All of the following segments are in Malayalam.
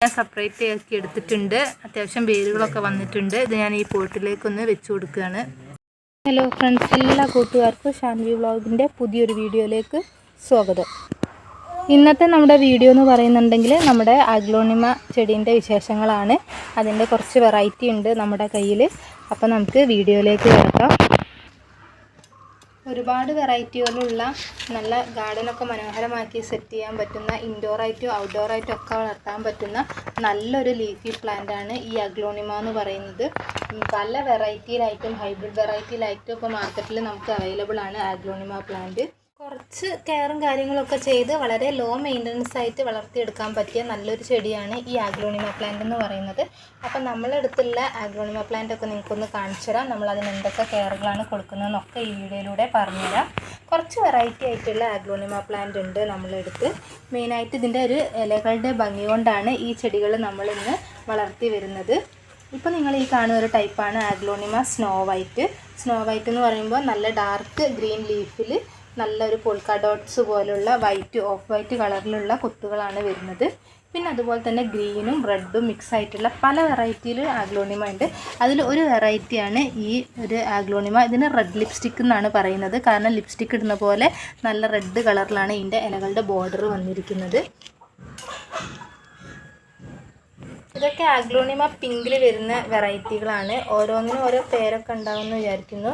ഞാൻ സെപ്പറേറ്റ് ആക്കി എടുത്തിട്ടുണ്ട്. അത്യാവശ്യം വേരുകളൊക്കെ വന്നിട്ടുണ്ട്. ഇത് ഞാൻ ഈ പോട്ടിലേക്കൊന്ന് വെച്ച് കൊടുക്കുകയാണ്. ഹലോ ഫ്രണ്ട്സ്, എല്ലാ കൂട്ടുകാർക്കും ഷാൻവി വ്ളോഗിൻ്റെ പുതിയൊരു വീഡിയോയിലേക്ക് സ്വാഗതം. ഇന്നത്തെ നമ്മുടെ വീഡിയോ എന്ന് പറയുന്നുണ്ടെങ്കിൽ നമ്മുടെ അഗ്ലോണിമ ചെടീൻ്റെ വിശേഷങ്ങളാണ്. അതിൻ്റെ കുറച്ച് വെറൈറ്റി ഉണ്ട് നമ്മുടെ കയ്യിൽ. അപ്പോൾ നമുക്ക് വീഡിയോയിലേക്ക് കിടക്കാം. ഒരുപാട് വെറൈറ്റികളുള്ള നല്ല ഗാർഡനൊക്കെ മനോഹരമാക്കി സെറ്റ് ചെയ്യാൻ പറ്റുന്ന ഇൻഡോറായിട്ടും ഔട്ട്ഡോറായിട്ടും ഒക്കെ വളർത്താൻ പറ്റുന്ന നല്ലൊരു ലീഫി പ്ലാന്റ് ആണ് ഈ അഗ്ലോണിമ എന്ന് പറയുന്നത്. പല വെറൈറ്റിയിലായിട്ടും ഹൈബ്രിഡ് വെറൈറ്റിയിലായിട്ടും ഇപ്പോൾ മാർക്കറ്റിൽ നമുക്ക് അവൈലബിൾ ആണ് അഗ്ലോണിമ പ്ലാന്റ്. കുറച്ച് കെയറും കാര്യങ്ങളൊക്കെ ചെയ്ത് വളരെ ലോ മെയിൻ്റനൻസ് ആയിട്ട് വളർത്തിയെടുക്കാൻ പറ്റിയ നല്ലൊരു ചെടിയാണ് ഈ അഗ്ലോണിമ പ്ലാന്റ് എന്ന് പറയുന്നത്. അപ്പം നമ്മളെടുത്തുള്ള അഗ്ലോണിമ പ്ലാന്റ് ഒക്കെ നിങ്ങൾക്കൊന്ന് കാണിച്ചു തരാം. നമ്മളതിന് എന്തൊക്കെ കെയറുകളാണ് കൊടുക്കുന്നതെന്നൊക്കെ ഈ വീഡിയോയിലൂടെ പറഞ്ഞുതരാം. കുറച്ച് വെറൈറ്റി ആയിട്ടുള്ള അഗ്ലോണിമ പ്ലാന്റ് ഉണ്ട് നമ്മളെടുത്ത്. മെയിനായിട്ട് ഇതിൻ്റെ ഒരു ഇലകളുടെ ഭംഗി കൊണ്ടാണ് ഈ ചെടികൾ നമ്മളിന്ന് വളർത്തി വരുന്നത്. ഇപ്പോൾ നിങ്ങൾ ഈ കാണുന്ന ഒരു ടൈപ്പാണ് aglaonema snow white. Snow white എന്ന് പറയുമ്പോൾ നല്ല ഡാർക്ക് ഗ്രീൻ ലീഫിൽ നല്ലൊരു പോൾക്ക ഡോട്ട്സ് പോലുള്ള വൈറ്റ് ഓഫ് വൈറ്റ് കളറിലുള്ള കൊത്തുകളാണ് വരുന്നത്. പിന്നെ അതുപോലെ തന്നെ ഗ്രീനും റെഡും മിക്സ് ആയിട്ടുള്ള പല വെറൈറ്റിയിൽ അഗ്ലോണിമ ഉണ്ട്. അതിൽ ഒരു വെറൈറ്റിയാണ് ഈ ഒരു അഗ്ലോണിമ. ഇതിന് റെഡ് ലിപ്സ്റ്റിക് എന്നാണ് പറയുന്നത്. കാരണം ലിപ്സ്റ്റിക് ഇടുന്ന പോലെ നല്ല റെഡ് കളറിലാണ് ഇതിൻ്റെ ഇലകളുടെ ബോർഡർ വന്നിരിക്കുന്നത്. ഇതൊക്കെ അഗ്ലോണിമ പിങ്കിൽ വരുന്ന വെറൈറ്റികളാണ്. ഓരോന്നിനും ഓരോ പേരൊക്കെ ഉണ്ടാവുമെന്ന് വിചാരിക്കുന്നു.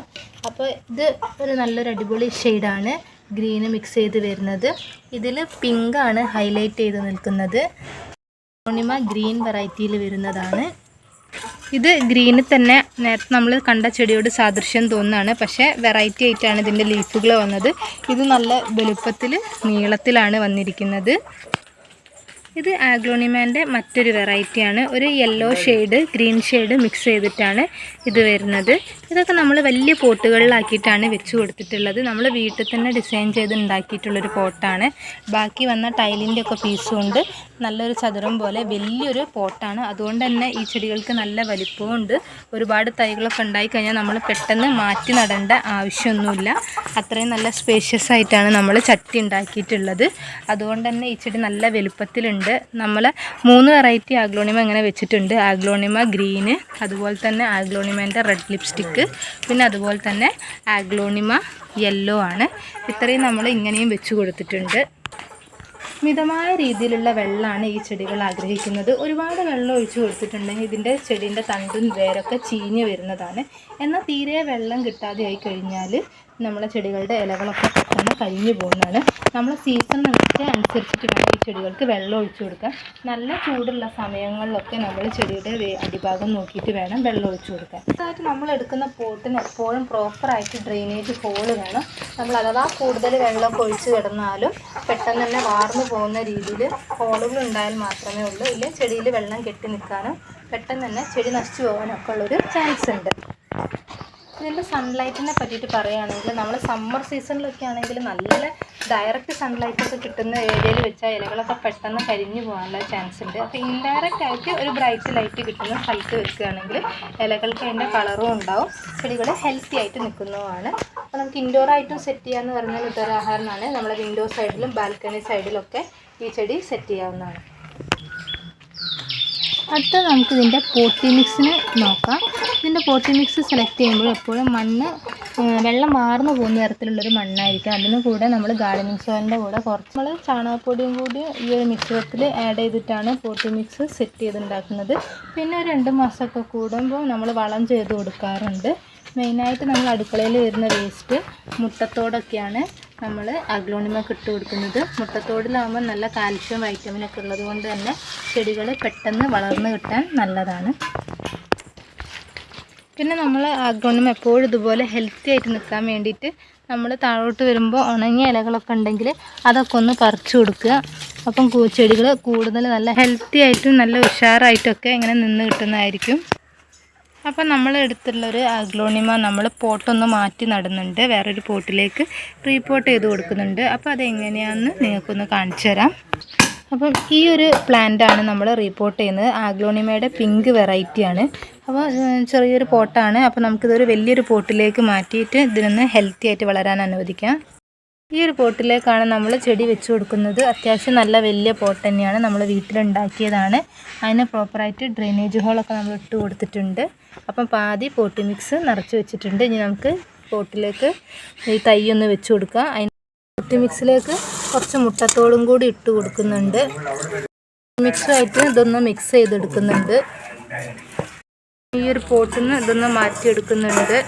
അപ്പോൾ ഇത് ഒരു നല്ലൊരു അടിപൊളി ഷെയ്ഡാണ്, ഗ്രീന് മിക്സ് ചെയ്ത് വരുന്നത്. ഇതിൽ പിങ്കാണ് ഹൈലൈറ്റ് ചെയ്ത് നിൽക്കുന്നത്. അഗ്ലോണിമ ഗ്രീൻ വെറൈറ്റിയിൽ വരുന്നതാണ്. ഇത് ഗ്രീനിൽ തന്നെ നേരത്തെ നമ്മൾ കണ്ട ചെടിയോട് സാദൃശ്യം തോന്നുന്നതാണ്. പക്ഷേ വെറൈറ്റി ആയിട്ടാണ് ഇതിൻ്റെ ലീഫുകൾ വന്നത്. ഇത് നല്ല വലുപ്പത്തിൽ നീളത്തിലാണ് വന്നിരിക്കുന്നത്. ഇത് അഗ്ലോണിമേൻ്റെ മറ്റൊരു വെറൈറ്റിയാണ്. ഒരു yellow shade green shade mix ചെയ്തിട്ടാണ് ഇത് വരുന്നത്. ഇതൊക്കെ നമ്മൾ വലിയ പോട്ടുകളിലാക്കിയിട്ടാണ് വെച്ച് കൊടുത്തിട്ടുള്ളത്. നമ്മൾ വീട്ടിൽ തന്നെ ഡിസൈൻ ചെയ്ത് ഉണ്ടാക്കിയിട്ടുള്ളൊരു പോട്ടാണ്. ബാക്കി വന്ന ടൈലിൻ്റെ ഒക്കെ പീസ് കൊണ്ട് നല്ലൊരു ചതുരം പോലെ വലിയൊരു പോട്ടാണ്. അതുകൊണ്ട് തന്നെ ഈ ചെടികൾക്ക് നല്ല വലിപ്പവും ഉണ്ട്. ഒരുപാട് തൈകളൊക്കെ ഉണ്ടായിക്കഴിഞ്ഞാൽ നമ്മൾ പെട്ടെന്ന് മാറ്റി നടേണ്ട ആവശ്യമൊന്നുമില്ല. അത്രയും നല്ല സ്പേഷ്യസ് ആയിട്ടാണ് നമ്മൾ ചട്ടി ഉണ്ടാക്കിയിട്ടുള്ളത്. അതുകൊണ്ട് തന്നെ ഈ ചെടി നല്ല വലുപ്പത്തിലുണ്ട്. നമ്മൾ 3 വെറൈറ്റി അഗ്ലോണിമ ഇങ്ങനെ വെച്ചിട്ടുണ്ട്. അഗ്ലോണിമ ഗ്രീന്, അതുപോലെ തന്നെ അഗ്ലോണിമേൻ്റെ റെഡ് ലിപ്സ്റ്റിക്ക്, പിന്നെ അതുപോലെ തന്നെ അഗ്ലോണിമ യെല്ലോ ആണ്. ഇത്രയും നമ്മൾ ഇങ്ങനെയും വെച്ച് കൊടുത്തിട്ടുണ്ട്. മിതമായ രീതിയിലുള്ള വെള്ളമാണ് ഈ ചെടികൾ ആഗ്രഹിക്കുന്നത്. ഒരുപാട് വെള്ളം ഒഴിച്ച് കൊടുത്തിട്ടുണ്ടെങ്കിൽ ഇതിൻ്റെ ചെടീൻ്റെ തണ്ടും വേരൊക്കെ ചീഞ്ഞ് വരുന്നതാണ്. എന്നാൽ തീരെ വെള്ളം കിട്ടാതെ ആയി കഴിഞ്ഞാൽ നമ്മളെ ചെടികളുടെ ഇലകളൊക്കെ പെട്ടെന്ന് കരിഞ്ഞു പോകുന്നതാണ്. നമ്മൾ സീസണൊക്കെ അനുസരിച്ചിട്ട് വേണം ഈ ചെടികൾക്ക് വെള്ളം ഒഴിച്ചു കൊടുക്കാൻ. നല്ല ചൂടുള്ള സമയങ്ങളിലൊക്കെ നമ്മൾ ചെടിയുടെ അടിഭാഗം നോക്കിയിട്ട് വേണം വെള്ളം ഒഴിച്ചു കൊടുക്കാൻ. അതായത് നമ്മൾ എടുക്കുന്ന പോട്ടിന് എപ്പോഴും പ്രോപ്പറായിട്ട് ഡ്രെയിനേജ് ഹോള് വേണം. നമ്മൾ അഥവാ കൂടുതൽ വെള്ളമൊക്കെ ഒഴിച്ച് കിടന്നാലും പെട്ടെന്ന് തന്നെ വാർന്നു പോകുന്ന രീതിയിൽ ഹോളുകൾ ഉണ്ടായാൽ മാത്രമേ ഉള്ളൂ. ഇല്ല ചെടിയിൽ വെള്ളം കെട്ടി നിൽക്കാനും പെട്ടെന്ന് തന്നെ ചെടി നശിച്ചു പോകാനൊക്കെ ഉള്ളൊരു ചാൻസ് ഉണ്ട്. ഇതിൻ്റെ സൺലൈറ്റിനെ പറ്റിയിട്ട് പറയുകയാണെങ്കിൽ നമ്മൾ സമ്മർ സീസണിലൊക്കെ ആണെങ്കിൽ നല്ല ഡയറക്റ്റ് സൺലൈറ്റൊക്കെ കിട്ടുന്ന ഏരിയയിൽ വെച്ചാൽ ഇലകളൊക്കെ പെട്ടെന്ന് കരിഞ്ഞു പോകാനുള്ള ചാൻസ് ഉണ്ട്. അപ്പോൾ ഇൻഡയറക്റ്റ് ആയിട്ട് ഒരു ബ്രൈറ്റ് ലൈറ്റ് കിട്ടുന്ന സ്ഥലത്ത് വെക്കുകയാണെങ്കിൽ ഇലകൾക്ക് അതിൻ്റെ കളറും ഉണ്ടാവും, ചെടികൾ ഹെൽത്തി ആയിട്ട് നിൽക്കുന്നതുമാണ്. അപ്പോൾ നമുക്ക് ഇൻഡോറായിട്ടും സെറ്റ് ചെയ്യാമെന്ന് പറഞ്ഞാൽ ഉദാഹരണമാണ്. നമ്മുടെ വിൻഡോ സൈഡിലും ബാൽക്കണി സൈഡിലൊക്കെ ഈ ചെടി സെറ്റ് ചെയ്യാവുന്നതാണ്. അടുത്ത നമുക്ക് ഇതിൻ്റെ പോട്ടി മിക്സിന് നോക്കാം. ഇതിൻ്റെ പോട്ടി മിക്സ് സെലക്ട് ചെയ്യുമ്പോൾ എപ്പോഴും മണ്ണ് വെള്ളം വാർന്നു പോകുന്ന തരത്തിലുള്ളൊരു മണ്ണായിരിക്കും. അതിന് കൂടെ നമ്മൾ ഗാർഡനിങ് സോയിലിൻ്റെ കൂടെ കുറച്ച് നമ്മൾ ചാണകപ്പൊടിയും കൂടി ഈ ഒരു മിശ്രിതത്തിൽ ആഡ് ചെയ്തിട്ടാണ് പോട്ടി മിക്സ് സെറ്റ് ചെയ്തുണ്ടാക്കുന്നത്. പിന്നെ ഒരു 2 മാസമൊക്കെ കൂടുമ്പോൾ നമ്മൾ വളം ചെയ്ത് കൊടുക്കാറുണ്ട്. മെയിനായിട്ട് നമ്മൾ അടുക്കളയിൽ വരുന്ന വേസ്റ്റ് മുട്ടത്തോടൊക്കെയാണ് നമ്മൾ അഗ്ലോണിമക്ക് ഇട്ട് കൊടുക്കുന്നത്. മുട്ടത്തോടിലാകുമ്പോൾ നല്ല കാൽഷ്യം വൈറ്റമിനൊക്കെ ഉള്ളത് കൊണ്ട് തന്നെ ചെടികൾ പെട്ടെന്ന് വളർന്നു കിട്ടാൻ നല്ലതാണ്. പിന്നെ നമ്മൾ അഗ്ലോണിമ എപ്പോഴും ഇതുപോലെ ഹെൽത്തി ആയിട്ട് നിൽക്കാൻ വേണ്ടിയിട്ട് നമ്മൾ താഴോട്ട് വരുമ്പോൾ ഉണങ്ങിയ ഇലകളൊക്കെ ഉണ്ടെങ്കിൽ അതൊക്കെ ഒന്ന് പറിച്ചു കൊടുക്കുക. അപ്പം ചെടികൾ കൂടുതൽ നല്ല ഹെൽത്തി ആയിട്ടും നല്ല ഉഷാറായിട്ടൊക്കെ ഇങ്ങനെ നിന്ന് കിട്ടുന്നതായിരിക്കും. അപ്പം നമ്മൾ എടുത്തുള്ളൊരു അഗ്ലോണിമ നമ്മൾ പോട്ടൊന്ന് മാറ്റി നടുന്നുണ്ട്. വേറൊരു പോട്ടിലേക്ക് റീപോട്ട് ചെയ്ത് കൊടുക്കുന്നുണ്ട്. അപ്പോൾ അതെങ്ങനെയാണെന്ന് നിങ്ങൾക്കൊന്ന് കാണിച്ചു തരാം. അപ്പം ഈ ഒരു പ്ലാന്റാണ് നമ്മൾ റീപോട്ട് ചെയ്യുന്നത്. അഗ്ലോണിമയുടെ പിങ്ക് വെറൈറ്റിയാണ്. അപ്പോൾ ചെറിയൊരു പോട്ടാണ്. അപ്പോൾ നമുക്കിതൊരു വലിയൊരു പോട്ടിലേക്ക് മാറ്റിയിട്ട് ഇതിനൊന്ന് ഹെൽത്തി ആയിട്ട് വളരാൻ അനുവദിക്കാം. ഈ ഒരു പോട്ടിലേക്കാണ് നമ്മൾ ചെടി വെച്ച് കൊടുക്കുന്നത്. അത്യാവശ്യം നല്ല വലിയ പോട്ട് തന്നെയാണ്, നമ്മൾ വീട്ടിലുണ്ടാക്കിയതാണ്. അതിന് പ്രോപ്പറായിട്ട് ഡ്രെയിനേജ് ഹോളൊക്കെ നമ്മൾ ഇട്ട് കൊടുത്തിട്ടുണ്ട്. അപ്പം പാതി പോട്ടി മിക്സ് നിറച്ച് വെച്ചിട്ടുണ്ട്. ഇനി നമുക്ക് പോട്ടിലേക്ക് ഈ തൈ ഒന്ന് വെച്ച് കൊടുക്കാം. അതിന് പോട്ടി മിക്സിലേക്ക് കുറച്ച് മുട്ടത്തോടും കൂടി ഇട്ട് കൊടുക്കുന്നുണ്ട്. മിക്സുമായിട്ട് ഇതൊന്ന് മിക്സ് ചെയ്തെടുക്കുന്നുണ്ട്. ഈ ഒരു പോട്ടിൽ നിന്ന് ഇതൊന്ന് മാറ്റിയെടുക്കുന്നുണ്ട്.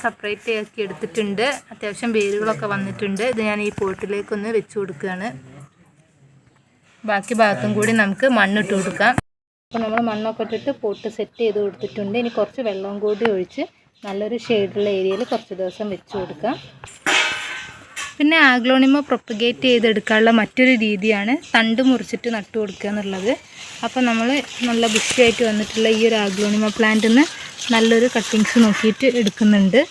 സെപ്പറേറ്റ് ആക്കി എടുത്തിട്ടുണ്ട്. അത്യാവശ്യം വേരുകളൊക്കെ വന്നിട്ടുണ്ട്. ഇത് ഞാൻ ഈ പോട്ടിലേക്കൊന്ന് വെച്ച് കൊടുക്കുകയാണ്. ബാക്കി ഭാഗത്തും കൂടി നമുക്ക് മണ്ണിട്ട് കൊടുക്കാം. അപ്പോൾ നമ്മൾ മണ്ണൊക്കെ ഇട്ടിട്ട് പോട്ട് സെറ്റ് ചെയ്ത് കൊടുത്തിട്ടുണ്ട്. ഇനി കുറച്ച് വെള്ളം കൂടി ഒഴിച്ച് നല്ലൊരു ഷെയ്ഡുള്ള ഏരിയയിൽ കുറച്ച് ദിവസം വെച്ച് കൊടുക്കാം. പിന്നെ ആഗ്ലോണിമ പ്രൊപ്പഗേറ്റ് ചെയ്തെടുക്കാനുള്ള മറ്റൊരു രീതിയാണ് തണ്ട് മുറിച്ചിട്ട് നട്ടു കൊടുക്കുക എന്നുള്ളത്. അപ്പോൾ നമ്മൾ നല്ല ബുഷിയായിട്ട് വന്നിട്ടുള്ള ഈ ഒരു ആഗ്ലോണിമ പ്ലാന്റിൽ നിന്ന് നല്ലൊരു കട്ടിങ്സ് നോക്കിയിട്ട് എടുക്കുന്നുണ്ട്.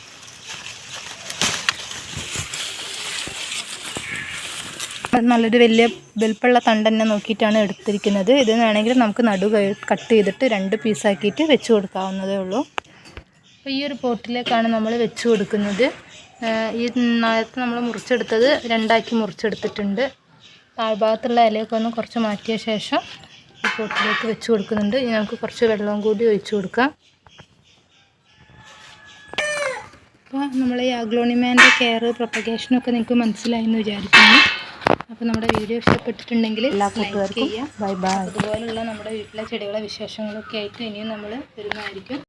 നല്ലൊരു വലിയ വലുപ്പമുള്ള തണ്ട് തന്നെ നോക്കിയിട്ടാണ് എടുത്തിരിക്കുന്നത്. ഇതിനാണെങ്കിൽ നമുക്ക് നടു കട്ട് ചെയ്തിട്ട് 2 പീസാക്കിയിട്ട് വെച്ച് കൊടുക്കാവുന്നതേ ഉള്ളൂ. അപ്പോൾ ഈ ഒരു പോട്ടിലേക്കാണ് നമ്മൾ വെച്ച് കൊടുക്കുന്നത്. ഈ നേരത്തെ നമ്മൾ മുറിച്ചെടുത്തത് 2ആക്കി മുറിച്ചെടുത്തിട്ടുണ്ട്. താഴ്ഭാഗത്തുള്ള ഇലയൊക്കെ ഒന്ന് കുറച്ച് മാറ്റിയ ശേഷം ഈ പോട്ടിലേക്ക് വെച്ച് കൊടുക്കുന്നുണ്ട്. ഇനി നമുക്ക് കുറച്ച് വെള്ളവും കൂടി ഒഴിച്ച് കൊടുക്കാം. അപ്പോൾ നമ്മൾ ഈ ആഗ്ലോണിമേൻ്റെ കെയർ പ്രൊപ്പഗേഷനൊക്കെ നിങ്ങൾക്ക് മനസ്സിലായി എന്ന് വിചാരിക്കുന്നു. അപ്പോൾ നമ്മുടെ വീഡിയോ ഇഷ്ടപ്പെട്ടിട്ടുണ്ടെങ്കിൽ എല്ലാ കൂട്ടുകാർക്കും ബൈ ബൈ. അതുപോലുള്ള നമ്മുടെ വീട്ടിലെ ചെടികളെ വിശേഷങ്ങളൊക്കെ ആയിട്ട് ഇനിയും നമ്മൾ വരുന്നതായിരിക്കും.